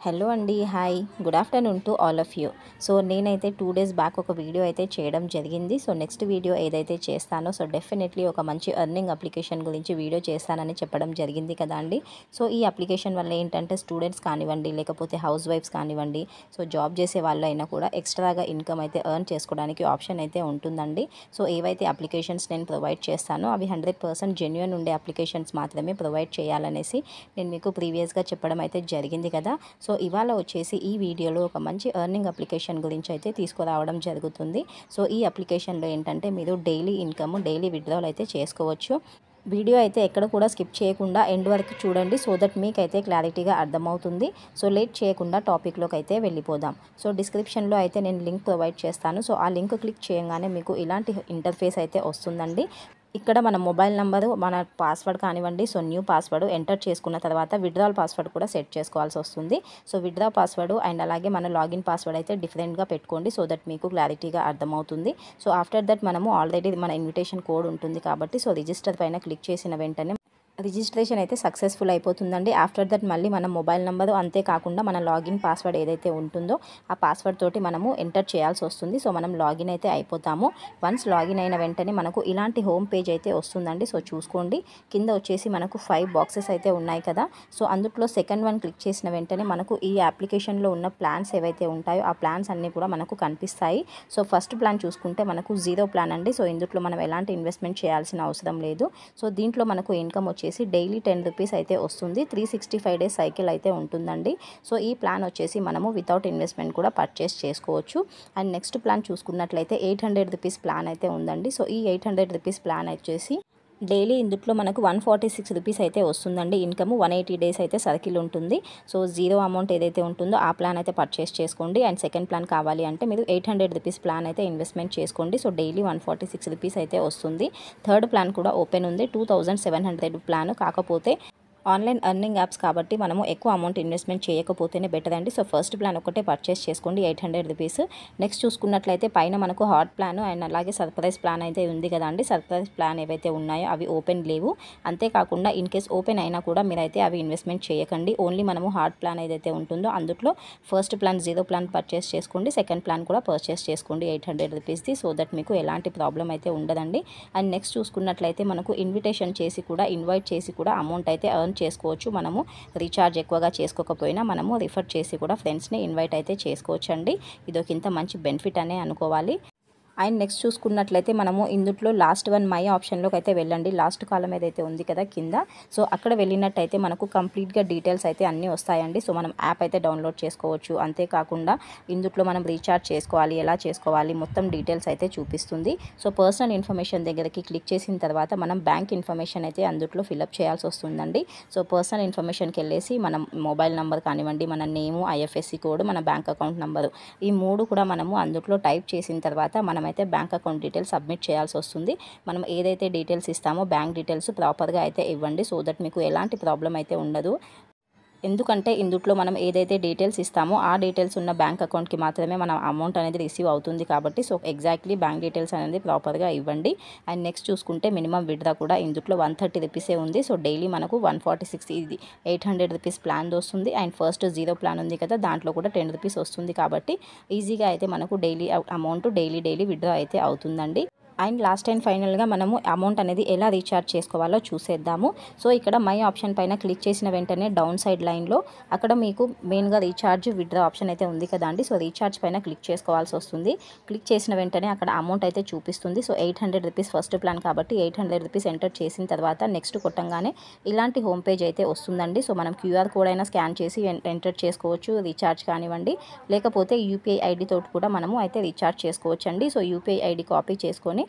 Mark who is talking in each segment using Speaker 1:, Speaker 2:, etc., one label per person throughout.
Speaker 1: Hello అండి, hi, good afternoon to all of you. So నేనైతే 2 days back ఒక video అయితే చేయడం జరిగింది. సో నెక్స్ట్ వీడియో ఏదైతే చేస్తానో డెఫినెట్లీ ఒక మంచి ఎర్నింగ్ అప్లికేషన్ గురించి వీడియో చేస్తానని చెప్పడం జరిగింది కదా అండి. సో ఈ అప్లికేషన్ వల్ల ఏంటంటే స్టూడెంట్స్ కానివ్వండి, లేకపోతే హౌస్ వైఫ్స్ కానివ్వండి, సో జాబ్ చేసే వాళ్ళు అయినా కూడా ఎక్స్ట్రాగా ఇన్కమ్ అయితే ఎర్న్ చేసుకోవడానికి ఆప్షన్ అయితే ఉంటుందండి. సో ఏవైతే అప్లికేషన్స్ నేను ప్రొవైడ్ చేస్తానో అవి 100% జెన్యూన్ ఉండే అప్లికేషన్స్ మాత్రమే ప్రొవైడ్ చేయాలనేసి నేను మీకు ప్రీవియస్గా చెప్పడం అయితే జరిగింది కదా. సో ఇవాళ వచ్చేసి ఈ వీడియోలో ఒక మంచి ఎర్నింగ్ అప్లికేషన్ గురించి అయితే తీసుకురావడం జరుగుతుంది. సో ఈ అప్లికేషన్లో ఏంటంటే మీరు డైలీ ఇన్కమ్, డైలీ విత్డ్రాల్ అయితే చేసుకోవచ్చు. వీడియో అయితే ఎక్కడ కూడా స్కిప్ చేయకుండా ఎండ్ వరకు చూడండి, సో దట్ మీకైతే క్లారిటీగా అర్థమవుతుంది. సో లేట్ చేయకుండా టాపిక్లోకి అయితే వెళ్ళిపోదాం. సో డిస్క్రిప్షన్లో అయితే నేను లింక్ ప్రొవైడ్ చేస్తాను. సో ఆ లింక్ క్లిక్ చేయగానే మీకు ఇలాంటి ఇంటర్ఫేస్ అయితే వస్తుందండి. ఇక్కడ మన మొబైల్ నెంబరు, మన పాస్వర్డ్ కానివ్వండి, సో న్యూ పాస్వర్డ్ ఎంటర్ చేసుకున్న తర్వాత విత్డ్రాల్ పాస్వర్డ్ కూడా సెట్ చేసుకోవాల్సి వస్తుంది. సో విత్డ్రా పాస్వర్డ్ అండ్ అలాగే మన లాగిన్ పాస్వర్డ్ అయితే డిఫరెంట్గా పెట్టుకోండి, సో దట్ మీకు క్లారిటీగా అర్థమవుతుంది. సో ఆఫ్టర్ దట్ మనము ఆల్రెడీ మన ఇన్విటేషన్ కోడ్ ఉంటుంది కాబట్టి సో రిజిస్టర్ పైన క్లిక్ చేసిన వెంటనే రిజిస్ట్రేషన్ అయితే సక్సెస్ఫుల్ అయిపోతుందండి. ఆఫ్టర్ దట్ మళ్ళీ మన మొబైల్ నెంబరు, అంతేకాకుండా మన లాగిన్ పాస్వర్డ్ ఏదైతే ఉంటుందో ఆ పాస్వర్డ్ తోటి మనము ఎంటర్ చేయాల్సి వస్తుంది. సో మనం లాగిన్ అయితే అయిపోతాము. వన్స్ లాగిన్ అయిన వెంటనే మనకు ఇలాంటి హోమ్ పేజ్ అయితే వస్తుందండి. సో చూసుకోండి, కింద వచ్చేసి మనకు 5 బాక్సెస్ అయితే ఉన్నాయి కదా. సో అందులో సెకండ్ వన్ క్లిక్ చేసిన వెంటనే మనకు ఈ అప్లికేషన్లో ఉన్న ప్లాన్స్ ఏవైతే ఉంటాయో ఆ ప్లాన్స్ అన్నీ కూడా మనకు కనిపిస్తాయి. సో ఫస్ట్ ప్లాన్ చూసుకుంటే మనకు 0 ప్లాన్ అండి. సో ఇందులో మనం ఎలాంటి ఇన్వెస్ట్మెంట్ చేయాల్సిన అవసరం లేదు. సో దీంట్లో మనకు ఇన్కమ్ వచ్చేసి డైలీ 10 రూపీస్ అయితే వస్తుంది. 365 డేస్ సైకిల్ అయితే ఉంటుందండి. సో ఈ ప్లాన్ వచ్చేసి మనము వితౌట్ ఇన్వెస్ట్మెంట్ కూడా పర్చేస్ చేసుకోవచ్చు. అండ్ నెక్స్ట్ ప్లాన్ చూసుకున్నట్లయితే 800 రూపీస్ ప్లాన్ అయితే ఉందండి. సో ఈ 800 రూపీస్ ప్లాన్ వచ్చేసి డైలీ ఇందులో మనకు 146 రూపీస్ అయితే వస్తుందండి. ఇన్కమ్ 180 డేస్ అయితే సర్కిల్ ఉంటుంది. సో 0 అమౌంట్ ఏదైతే ఉంటుందో ఆ ప్లాన్ అయితే పర్చేస్ చేసుకోండి. అండ్ సెకండ్ ప్లాన్ కావాలి అంటే మీరు 800 రూపీస్ ప్లాన్ అయితే ఇన్వెస్ట్మెంట్ చేసుకోండి. సో డైలీ 146 రూపీస్ అయితే వస్తుంది. థర్డ్ ప్లాన్ కూడా ఓపెన్ ఉంది, 2700 ప్లాన్. కాకపోతే ఆన్లైన్ ఎర్నింగ్ యాప్స్ కాబట్టి మనము ఎక్కువ అమౌంట్ ఇన్వెస్ట్మెంట్ చేయకపోతేనే బెటర్ అండి. సో ఫస్ట్ ప్లాన్ ఒకటే పర్చేస్ చేసుకోండి, 800 రూపీస్. నెక్స్ట్ చూసుకున్నట్లయితే పైన మనకు హాట్ ప్లాన్ అండ్ అలాగే సర్ప్రైజ్ ప్లాన్ అయితే ఉంది కదా అండి. సర్ప్రైజ్ ప్లాన్ ఏవైతే ఉన్నాయో అవి ఓపెన్ లేవు. అంతేకాకుండా ఇన్ కేస్ ఓపెన్ అయినా కూడా మీరైతే అవి ఇన్వెస్ట్మెంట్ చేయకండి. ఓన్లీ మనము హాట్ ప్లాన్ ఏదైతే ఉంటుందో అందులో ఫస్ట్ ప్లాన్ 0 ప్లాన్ పర్చేస్ చేసుకోండి, సెకండ్ ప్లాన్ కూడా పర్చేస్ చేసుకోండి 800 రూపీస్ది. సో దట్ మీకు ఎలాంటి ప్రాబ్లం అయితే ఉండదండి. అండ్ నెక్స్ట్ చూసుకున్నట్లయితే మనకు ఇన్విటేషన్ చేసి కూడా, ఇన్వైట్ చేసి కూడా అమౌంట్ అయితే ఎర్న్ చేసుకోవచ్చు. మనము రీఛార్జ్ ఎక్కువగా చేసుకోకపోయినా మనము రిఫర్ చేసి కూడా ఫ్రెండ్స్ని ఇన్వైట్ అయితే చేసుకోవచ్చు అండి. ఇదొక ఇంత మంచి బెనిఫిట్ అనే అనుకోవాలి. అండ్ నెక్స్ట్ చూసుకున్నట్లయితే మనము ఇందులో లాస్ట్ వన్ మై ఆప్షన్లోకి అయితే వెళ్ళండి. లాస్ట్ కాలం ఏదైతే ఉంది కదా కింద, సో అక్కడ వెళ్ళినట్టయితే మనకు కంప్లీట్గా డీటెయిల్స్ అయితే అన్నీ వస్తాయండి. సో మనం యాప్ అయితే డౌన్లోడ్ చేసుకోవచ్చు. అంతేకాకుండా ఇందులో మనం రీఛార్జ్ చేసుకోవాలి, ఎలా చేసుకోవాలి, మొత్తం డీటెయిల్స్ అయితే చూపిస్తుంది. సో పర్సనల్ ఇన్ఫర్మేషన్ దగ్గరికి క్లిక్ చేసిన తర్వాత మనం బ్యాంక్ ఇన్ఫర్మేషన్ అయితే అందులో ఫిలప్ చేయాల్సి వస్తుందండి. సో పర్సనల్ ఇన్ఫర్మేషన్కి వెళ్ళేసి మనం మొబైల్ నెంబర్ కానివ్వండి, మన నేము, ఐఎఫ్ఎస్సి కోడ్, మన బ్యాంక్ అకౌంట్ నెంబరు, ఈ 3 కూడా మనము అందులో టైప్ చేసిన తర్వాత మనం అయితే బ్యాంక్ అకౌంట్ డీటెయిల్స్ సబ్మిట్ చేయాల్సి వస్తుంది. మనం ఏదైతే డీటెయిల్స్ ఇస్తామో బ్యాంక్ డీటెయిల్స్ ప్రాపర్గా అయితే ఇవ్వండి, సో దట్ మీకు ఎలాంటి ప్రాబ్లం అయితే ఉండదు. ఎందుకంటే ఇందులో మనం ఏదైతే డీటెయిల్స్ ఇస్తామో ఆ డీటెయిల్స్ ఉన్న బ్యాంక్ అకౌంట్కి మాత్రమే మన అమౌంట్ అనేది రిసీవ్ అవుతుంది కాబట్టి సో ఎగ్జాక్ట్లీ బ్యాంక్ డీటెయిల్స్ అనేది ప్రాపర్గా ఇవ్వండి. అండ్ నెక్స్ట్ చూసుకుంటే మినిమం విత్డ్రా కూడా ఇందులో 130 రూపీసే ఉంది. సో డైలీ మనకు 146, ఇది 800 రూపీస్ ప్లాన్ వస్తుంది. అండ్ ఫస్ట్ 0 ప్లాన్ ఉంది కదా, దాంట్లో కూడా 10 రూపీస్ వస్తుంది కాబట్టి ఈజీగా అయితే మనకు డైలీ అమౌంట్ డైలీ విత్డ్రా అయితే అవుతుందండి. అండ్ లాస్ట్ అండ్ ఫైనల్గా మనము అమౌంట్ అనేది ఎలా రీఛార్జ్ చేసుకోవాలో చూసేద్దాము. సో ఇక్కడ మై ఆప్షన్ పైన క్లిక్ చేసిన వెంటనే డౌన్ సైడ్ లైన్లో అక్కడ మీకు మెయిన్గా రీఛార్జ్, విత్డ్రా ఆప్షన్ అయితే ఉంది కదా అండి. సో రీఛార్జ్ పైన క్లిక్ చేసుకోవాల్సి వస్తుంది. క్లిక్ చేసిన వెంటనే అక్కడ అమౌంట్ అయితే చూపిస్తుంది. సో 800 రూపీస్ ఫస్ట్ ప్లాన్ కాబట్టి 800 రూపీస్ ఎంటర్ చేసిన తర్వాత నెక్స్ట్ కొట్టంగానే ఇలాంటి హోమ్ పేజ్ అయితే వస్తుందండి. సో మనం క్యూఆర్ కోడ్ అయినా స్కాన్ చేసి ఎంటర్ చేసుకోవచ్చు, రీఛార్జ్ కానివ్వండి, లేకపోతే యూపీఐ ఐడి తోటి కూడా మనము అయితే రీఛార్జ్ చేసుకోవచ్చు అండి. సో యూపీఐ ఐడి కాపీ చేసుకొని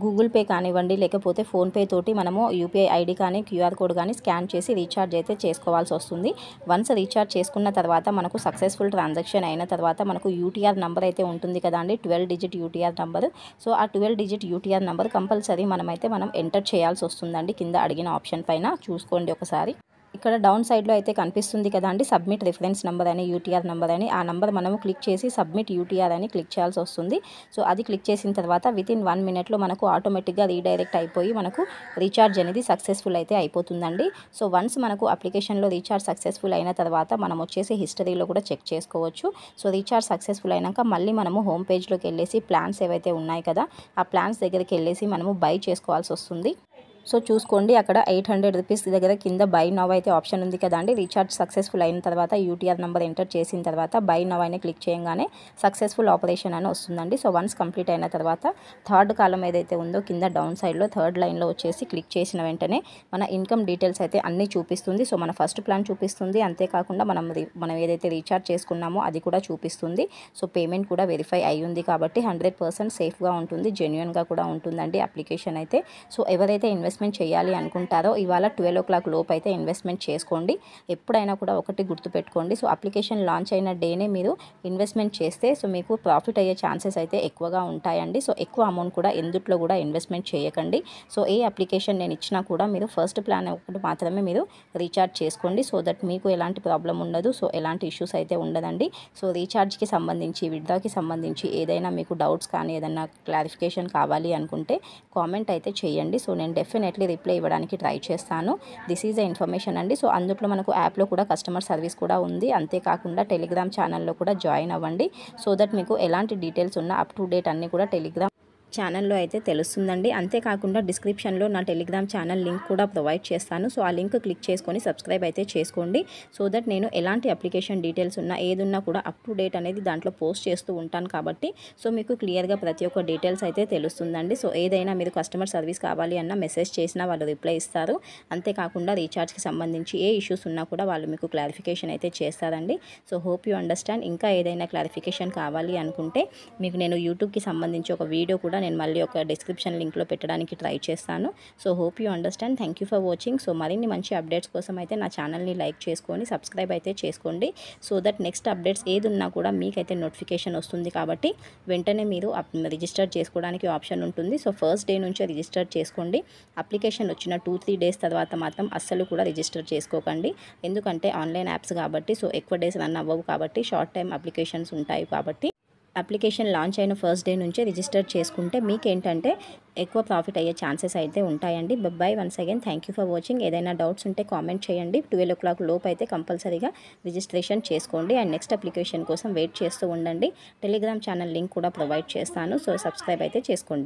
Speaker 1: గూగుల్ పే కానివ్వండి, లేకపోతే ఫోన్పే తోటి మనము యూపీఐ ఐడి కానీ క్యూఆర్ కోడ్ కానీ స్కాన్ చేసి రీఛార్జ్ అయితే చేసుకోవాల్సి వస్తుంది. వన్స్ రీఛార్జ్ చేసుకున్న తర్వాత మనకు సక్సెస్ఫుల్ ట్రాన్సాక్షన్ అయిన తర్వాత మనకు యూటీఆర్ నెంబర్ అయితే ఉంటుంది కదా అండి, 12 డిజిట్ యూటీఆర్ నెంబర్. సో ఆ 12 డిజిట్ యూటీఆర్ నెంబర్ కంపల్సరీ మనం ఎంటర్ చేయాల్సి వస్తుందండి. కింద అడిగిన ఆప్షన్ పైన చూసుకోండి ఒకసారి. ఇక్కడ డౌన్ సైడ్లో అయితే కనిపిస్తుంది కదా అండి, సబ్మిట్ రిఫరెన్స్ నెంబర్ అని, యూటీఆర్ నెంబర్ అని. ఆ నెంబర్ మనము క్లిక్ చేసి సబ్మిట్ యూటీఆర్ అని క్లిక్ చేయాల్సి వస్తుంది. సో అది క్లిక్ చేసిన తర్వాత వితిన్ 1 మినిట్లో మనకు ఆటోమేటిక్గా రీడైరెక్ట్ అయిపోయి మనకు రీఛార్జ్ అనేది సక్సెస్ఫుల్ అయితే అయిపోతుందండి. సో వన్స్ మనకు అప్లికేషన్లో రీఛార్జ్ సక్సెస్ఫుల్ అయిన తర్వాత మనం వచ్చేసి హిస్టరీలో కూడా చెక్ చేసుకోవచ్చు. సో రీఛార్జ్ సక్సెస్ఫుల్ అయినాక మళ్ళీ మనము హోమ్ పేజ్లోకి వెళ్ళేసి ప్లాన్స్ ఏవైతే ఉన్నాయి కదా, ఆ ప్లాన్స్ దగ్గరికి వెళ్ళేసి మనము బై చేసుకోవాల్సి వస్తుంది. సో చూసుకోండి, అక్కడ 800 రూపీస్ దగ్గర కింద బై నవ్ అయితే ఆప్షన్ ఉంది కదా అండి. రీఛార్జ్ సక్సెస్ఫుల్ అయిన తర్వాత యూటీఆర్ నెంబర్ ఎంటర్ చేసిన తర్వాత బై నవ్ అని క్లిక్ చేయగానే సక్సెస్ఫుల్ ఆపరేషన్ అని వస్తుందండి. సో వన్స్ కంప్లీట్ అయిన తర్వాత థర్డ్ కాలం ఏదైతే ఉందో కింద డౌన్ సైడ్లో థర్డ్ లైన్లో వచ్చేసి క్లిక్ చేసిన వెంటనే మన ఇన్కమ్ డీటెయిల్స్ అయితే అన్నీ చూపిస్తుంది. సో మన ఫస్ట్ ప్లాన్ చూపిస్తుంది, అంతేకాకుండా మనం ఏదైతే రీఛార్జ్ చేసుకున్నామో అది కూడా చూపిస్తుంది. సో పేమెంట్ కూడా వెరిఫై అయ్యింది కాబట్టి 100% సేఫ్గా ఉంటుంది, జెన్యున్గా కూడా ఉంటుందండి అప్లికేషన్ అయితే. సో ఎవరైతే ఇన్వెస్ట్మెంట్ చేయాలి అనుకుంటారో ఇవాళ 12 o'clock లోపు అయితే ఇన్వెస్ట్మెంట్ చేసుకోండి. ఎప్పుడైనా కూడా ఒకటి గుర్తుపెట్టుకోండి, సో అప్లికేషన్ లాంచ్ అయిన డేనే మీరు ఇన్వెస్ట్మెంట్ చేస్తే సో మీకు ప్రాఫిట్ అయ్యే ఛాన్సెస్ అయితే ఎక్కువగా ఉంటాయండి. సో ఎక్కువ అమౌంట్ కూడా ఎందుట్లో కూడా ఇన్వెస్ట్మెంట్ చేయకండి. సో ఏ అప్లికేషన్ నేను ఇచ్చినా కూడా మీరు ఫస్ట్ ప్లాన్ ఒకటి మాత్రమే మీరు రీఛార్జ్ చేసుకోండి. సో దట్ మీకు ఎలాంటి ప్రాబ్లం ఉండదు, సో ఎలాంటి ఇష్యూస్ అయితే ఉండదండి. సో రీఛార్జ్కి సంబంధించి, విత్డ్రాకి సంబంధించి ఏదైనా మీకు డౌట్స్ కానీ ఏదైనా క్లారిఫికేషన్ కావాలి అనుకుంటే కామెంట్ అయితే చేయండి. సో నేను డెఫినెట్లీ రిప్లై ఇవ్వడానికి ట్రై చేస్తాను. దిస్ ఈజ్ ద ఇన్ఫర్మేషన్ అండి. సో అందులో మనకు యాప్లో కూడా కస్టమర్ సర్వీస్ కూడా ఉంది. అంతేకాకుండా టెలిగ్రామ్ ఛానల్లో కూడా జాయిన్ అవ్వండి. సో దట్ మీకు ఎలాంటి డీటెయిల్స్ ఉన్నా అప్ టు డేట్ అన్నీ కూడా టెలిగ్రామ్ ఛానల్లో అయితే తెలుస్తుందండి. అంతేకాకుండా డిస్క్రిప్షన్లో నా టెలిగ్రామ్ ఛానల్ లింక్ కూడా ప్రొవైడ్ చేస్తాను. సో ఆ లింక్ క్లిక్ చేసుకొని సబ్స్క్రైబ్ అయితే చేసుకోండి. సో దట్ నేను ఎలాంటి అప్లికేషన్ డీటెయిల్స్ ఉన్నా ఏదున్నా కూడా అప్ టు డేట్ అనేది దాంట్లో పోస్ట్ చేస్తూ ఉంటాను కాబట్టి సో మీకు క్లియర్గా ప్రతి ఒక్క డీటెయిల్స్ అయితే తెలుస్తుందండి. సో ఏదైనా మీరు కస్టమర్ సర్వీస్ కావాలి అన్న మెసేజ్ చేసినా వాళ్ళు రిప్లై ఇస్తారు. అంతేకాకుండా రీఛార్జ్కి సంబంధించి ఏ ఇష్యూస్ ఉన్నా కూడా వాళ్ళు మీకు క్లారిఫికేషన్ అయితే చేస్తారండి. So hope you understand. ఇంకా ఏదైనా క్లారిఫికేషన్ కావాలి అనుకుంటే మీకు నేను యూట్యూబ్కి సంబంధించి ఒక వీడియో కూడా నేను మళ్ళీ ఒక డిస్క్రిప్షన్ లింక్లో పెట్టడానికి ట్రై చేస్తాను. So hope you understand. Thank you for watching. So మరిన్ని మంచి అప్డేట్స్ కోసం అయితే నా ఛానల్ని లైక్ చేసుకొని సబ్స్క్రైబ్ అయితే చేసుకోండి. సో దట్ నెక్స్ట్ అప్డేట్స్ ఏది ఉన్నా కూడా మీకైతే నోటిఫికేషన్ వస్తుంది కాబట్టి వెంటనే మీరు రిజిస్టర్ చేసుకోవడానికి ఆప్షన్ ఉంటుంది. సో ఫస్ట్ డే నుంచే రిజిస్టర్ చేసుకోండి. అప్లికేషన్ వచ్చిన 2-3 డేస్ తర్వాత మాత్రం అస్సలు కూడా రిజిస్టర్ చేసుకోకండి. ఎందుకంటే ఆన్లైన్ యాప్స్ కాబట్టి సో ఎక్కువ డేస్ రన్ అవ్వవు కాబట్టి షార్ట్ టైం అప్లికేషన్స్ ఉంటాయి కాబట్టి అప్లికేషన్ లాంచ్ అయిన ఫస్ట్ డే నుంచే రిజిస్టర్ చేసుకుంటే మీకేంటంటే ఎక్కువ ప్రాఫిట్ అయ్యే ఛాన్సెస్ అయితే ఉంటాయండి. By once again thank you for watching. ఏదైనా డౌట్స్ ఉంటే కామెంట్ చేయండి. 12 o'clock లోపు అయితే కంపల్సరీగా రిజిస్ట్రేషన్ చేసుకోండి. అండ్ నెక్స్ట్ అప్లికేషన్ కోసం వెయిట్ చేస్తూ ఉండండి. టెలిగ్రామ్ ఛానల్ లింక్ కూడా ప్రొవైడ్ చేస్తాను. సో సబ్స్క్రైబ్ అయితే చేసుకోండి.